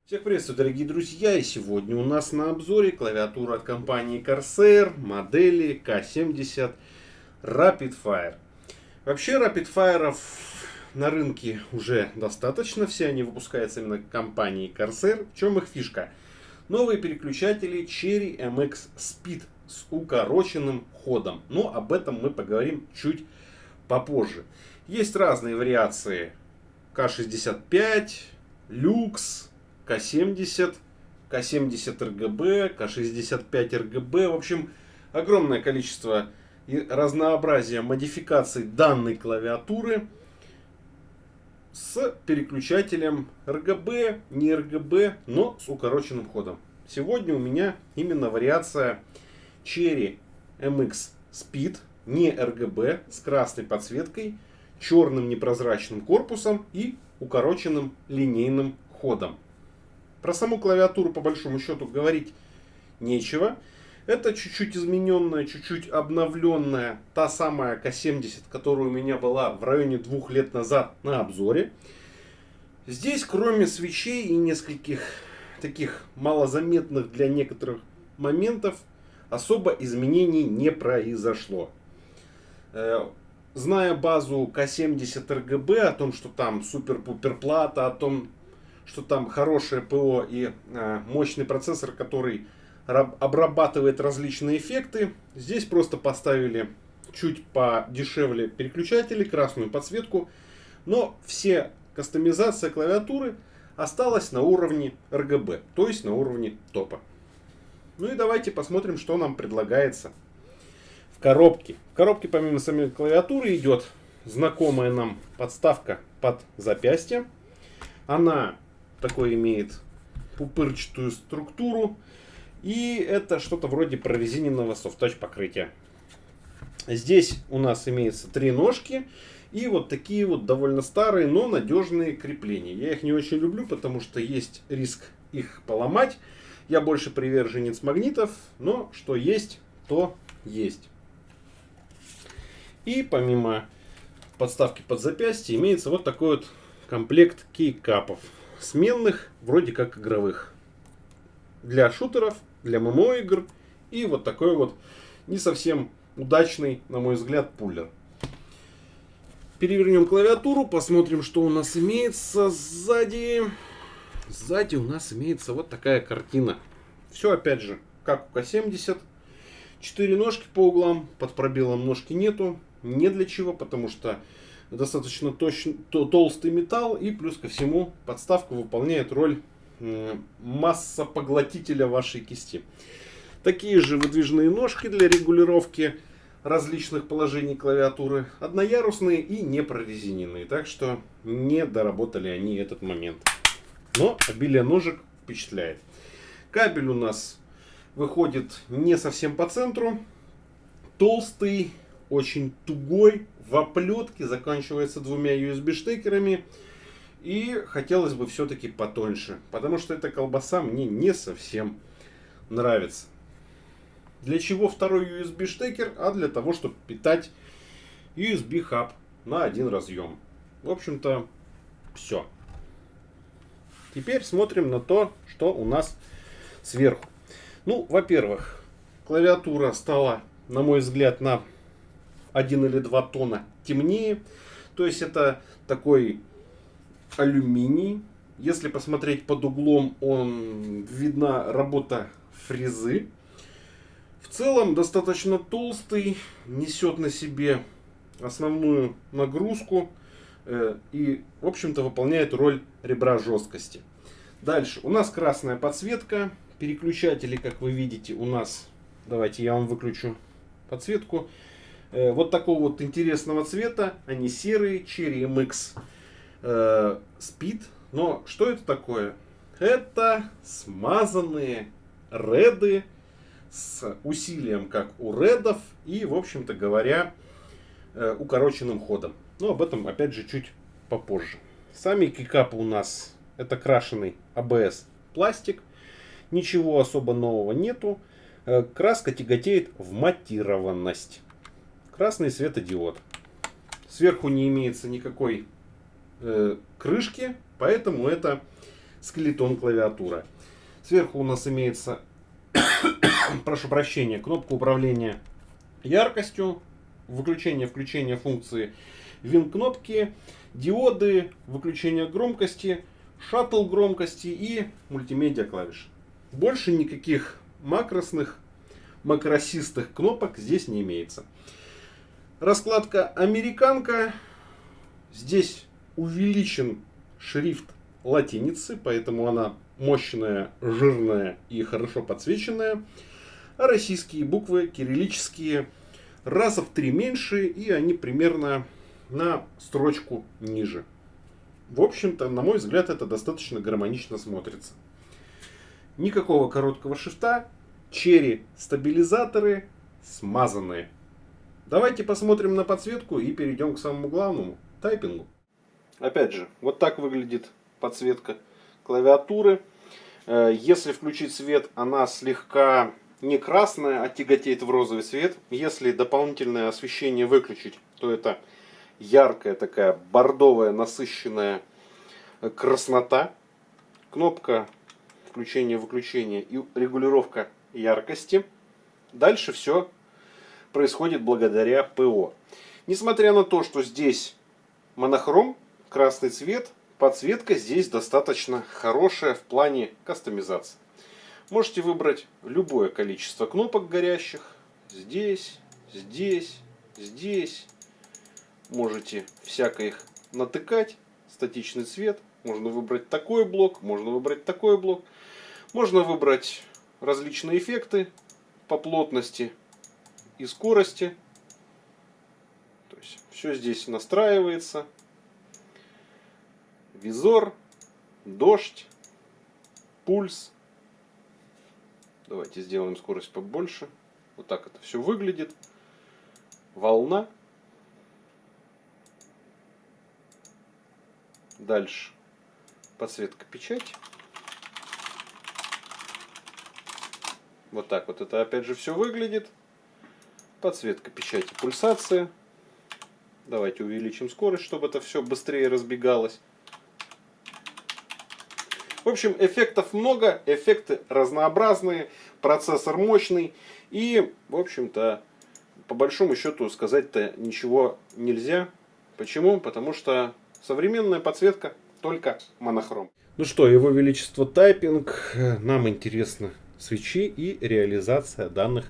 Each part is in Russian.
Всех приветствую, дорогие друзья, и сегодня у нас на обзоре клавиатура от компании Corsair модели K70 Rapid Fire. Вообще Rapid Fire на рынке уже достаточно, все они выпускаются именно компанией Corsair. В чем их фишка? Новые переключатели Cherry MX Speed с укороченным ходом, но об этом мы поговорим чуть попозже. Есть разные вариации K65, Lux, K70, K70 RGB, K65 RGB. В общем, огромное количество и разнообразие модификаций данной клавиатуры с переключателем RGB, не RGB, но с укороченным ходом. Сегодня у меня именно вариация Cherry MX Speed, не RGB, с красной подсветкой, черным непрозрачным корпусом и укороченным линейным ходом. Про саму клавиатуру по большому счету говорить нечего. Это чуть-чуть измененная, чуть-чуть обновленная та самая K70, которая у меня была в районе 2 лет назад на обзоре. Здесь, кроме свечей и нескольких таких малозаметных для некоторых моментов, особо изменений не произошло. Зная базу K70 RGB, о том, что там супер-пупер плата, о том, что там хорошее ПО и мощный процессор, который обрабатывает различные эффекты. Здесь просто поставили чуть подешевле переключатели, красную подсветку, но все кастомизация клавиатуры осталась на уровне RGB, то есть на уровне топа. Ну и давайте посмотрим, что нам предлагается в коробке. В коробке помимо самой клавиатуры идет знакомая нам подставка под запястье. Она такой имеет пупырчатую структуру. И это что-то вроде прорезиненного софт-тач покрытия. Здесь у нас имеется 3 ножки. И вот такие вот довольно старые, но надежные крепления. Я их не очень люблю, потому что есть риск их поломать. Я больше приверженец магнитов. Но что есть, то есть. И помимо подставки под запястье имеется вот такой вот комплект кейкапов. Сменных, вроде как игровых. Для шутеров, для ММО игр. И вот такой вот не совсем удачный, на мой взгляд, пуллер. Перевернем клавиатуру, посмотрим, что у нас имеется сзади. Сзади у нас имеется вот такая картина. Все опять же, как у K70. 4 ножки по углам, под пробелом ножки нету. Не для чего, потому что достаточно толстый металл, и плюс ко всему подставка выполняет роль массопоглотителя вашей кисти. Такие же выдвижные ножки для регулировки различных положений клавиатуры, одноярусные и не прорезиненные, так что не доработали они этот момент. Но обилие ножек впечатляет. Кабель у нас выходит не совсем по центру, толстый, очень тугой, в оплетке, заканчивается 2 USB штекерами. И хотелось бы все-таки потоньше, потому что эта колбаса мне не совсем нравится. Для чего второй USB штекер? А для того, чтобы питать USB хаб на один разъем. В общем-то, все. Теперь смотрим на то, что у нас сверху. Ну, во-первых, клавиатура стала, на мой взгляд, на 1 или 2 тона темнее. То есть это такой алюминий. Если посмотреть под углом, видна работа фрезы. В целом достаточно толстый, несет на себе основную нагрузку и, в общем-то, выполняет роль ребра жесткости. Дальше у нас красная подсветка. Переключатели, как вы видите, у нас, давайте я вам выключу подсветку, вот такого вот интересного цвета. Они серые, Cherry MX Speed. Но что это такое? Это смазанные реды с усилием, как у редов, и, в общем-то говоря, укороченным ходом. Но об этом, опять же, чуть попозже. Сами кейкапы у нас это крашеный ABS пластик. Ничего особо нового нету. Краска тяготеет в матированность. Красный светодиод. Сверху не имеется никакой крышки, поэтому это скелетон клавиатуры. Сверху у нас имеется, прошу прощения, кнопка управления яркостью, выключение-включение функции Win-кнопки, диоды, выключение громкости, шаттл громкости и мультимедиа клавиш. Больше никаких макросистых кнопок здесь не имеется. Раскладка американка. Здесь увеличен шрифт латиницы, поэтому она мощная, жирная и хорошо подсвеченная. А российские буквы кириллические раза в 3 меньше, и они примерно на строчку ниже. В общем-то, на мой взгляд, это достаточно гармонично смотрится. Никакого короткого шрифта, черри стабилизаторы смазанные. Давайте посмотрим на подсветку и перейдем к самому главному – тайпингу. Опять же, вот так выглядит подсветка клавиатуры. Если включить свет, она слегка не красная, а тяготеет в розовый цвет. Если дополнительное освещение выключить, то это яркая такая бордовая насыщенная краснота. Кнопка включения-выключения и регулировка яркости. Дальше все происходит благодаря ПО. Несмотря на то, что здесь монохром, красный цвет, подсветка здесь достаточно хорошая в плане кастомизации. Можете выбрать любое количество кнопок горящих. Здесь, здесь, здесь. Можете всяко их натыкать. Статичный цвет. Можно выбрать такой блок, можно выбрать такой блок. Можно выбрать различные эффекты по плотности и скорости. То есть все здесь настраивается. Визор, дождь, пульс. Давайте сделаем скорость побольше. Вот так это все выглядит. Волна. Дальше подсветка печати. Вот так вот это опять же все выглядит. Подсветка печати, пульсация. Давайте увеличим скорость, чтобы это все быстрее разбегалось. В общем, эффектов много, эффекты разнообразные, процессор мощный. И, в общем-то, по большому счету сказать-то ничего нельзя. Почему? Потому что современная подсветка только монохром. Ну что, его величество тайпинг. Нам интересно свечи и реализация данных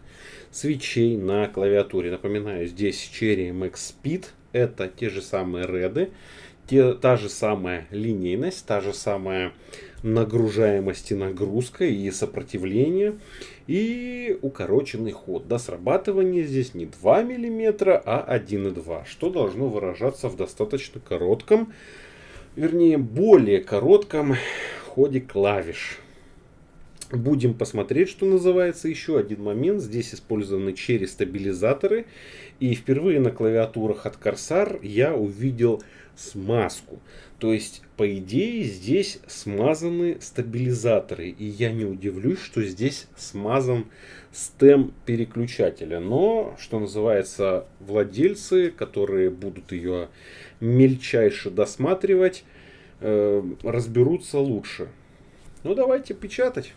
свечей на клавиатуре. Напоминаю, здесь Cherry MX Speed. Это те же самые реды. Та же самая линейность, та же самая нагружаемость и нагрузка и сопротивление. И укороченный ход. До срабатывания здесь не 2 мм, а 1,2. Что должно выражаться в достаточно коротком, вернее более коротком ходе клавиш. Будем посмотреть, что называется. Еще один момент. Здесь использованы Cherry стабилизаторы. И впервые на клавиатурах от Corsair я увидел смазку. То есть, по идее, здесь смазаны стабилизаторы. И я не удивлюсь, что здесь смазан стем переключателя. Но, что называется, владельцы, которые будут ее мельчайше досматривать, разберутся лучше. Ну, давайте печатать.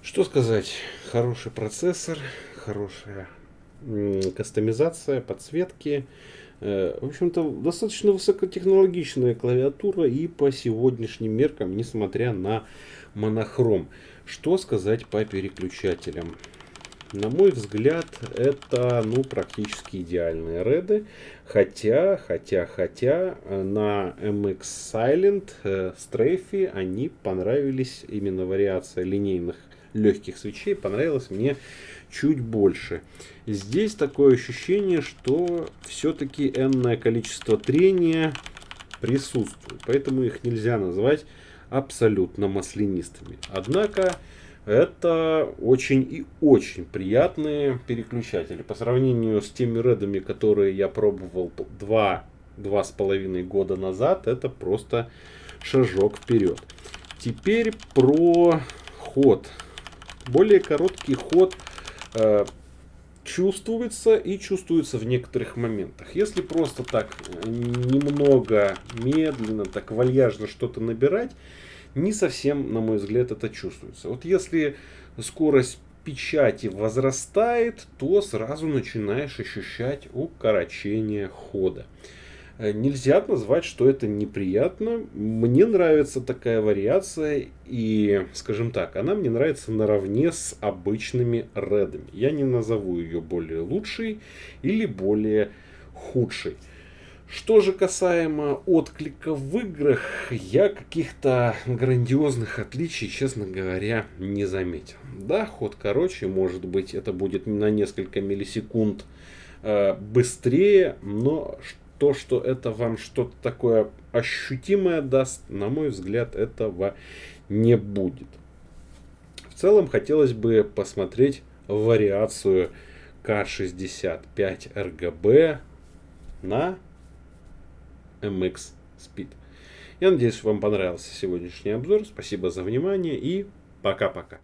Что сказать? Хороший процессор, хорошая кастомизация, подсветки. В общем-то, достаточно высокотехнологичная клавиатура и по сегодняшним меркам, несмотря на монохром. Что сказать по переключателям? На мой взгляд, это практически идеальные реды. Хотя на MX Silent Strafe они понравились, именно вариация линейных легких свечей понравилась мне чуть больше. Здесь такое ощущение, что все-таки энное количество трения присутствует, поэтому их нельзя назвать абсолютно маслянистыми. Однако это очень и очень приятные переключатели. По сравнению с теми редами, которые я пробовал 2-2,5 года назад, это просто шажок вперед. Теперь про ход. Более короткий ход чувствуется и чувствуется в некоторых моментах. Если просто так немного медленно, так вальяжно что-то набирать, не совсем, на мой взгляд, это чувствуется. Вот если скорость печати возрастает, то сразу начинаешь ощущать укорочение хода. Нельзя назвать, что это неприятно. Мне нравится такая вариация, и, скажем так, она мне нравится наравне с обычными редами. Я не назову ее более лучшей или более худшей. Что же касаемо отклика в играх, я каких-то грандиозных отличий, честно говоря, не заметил. Да, ход короче, может быть, это будет на несколько миллисекунд быстрее, но то, что это вам что-то такое ощутимое даст, на мой взгляд, этого не будет. В целом, хотелось бы посмотреть вариацию K65 RGB на MX Speed. Я надеюсь, вам понравился сегодняшний обзор. Спасибо за внимание и пока-пока.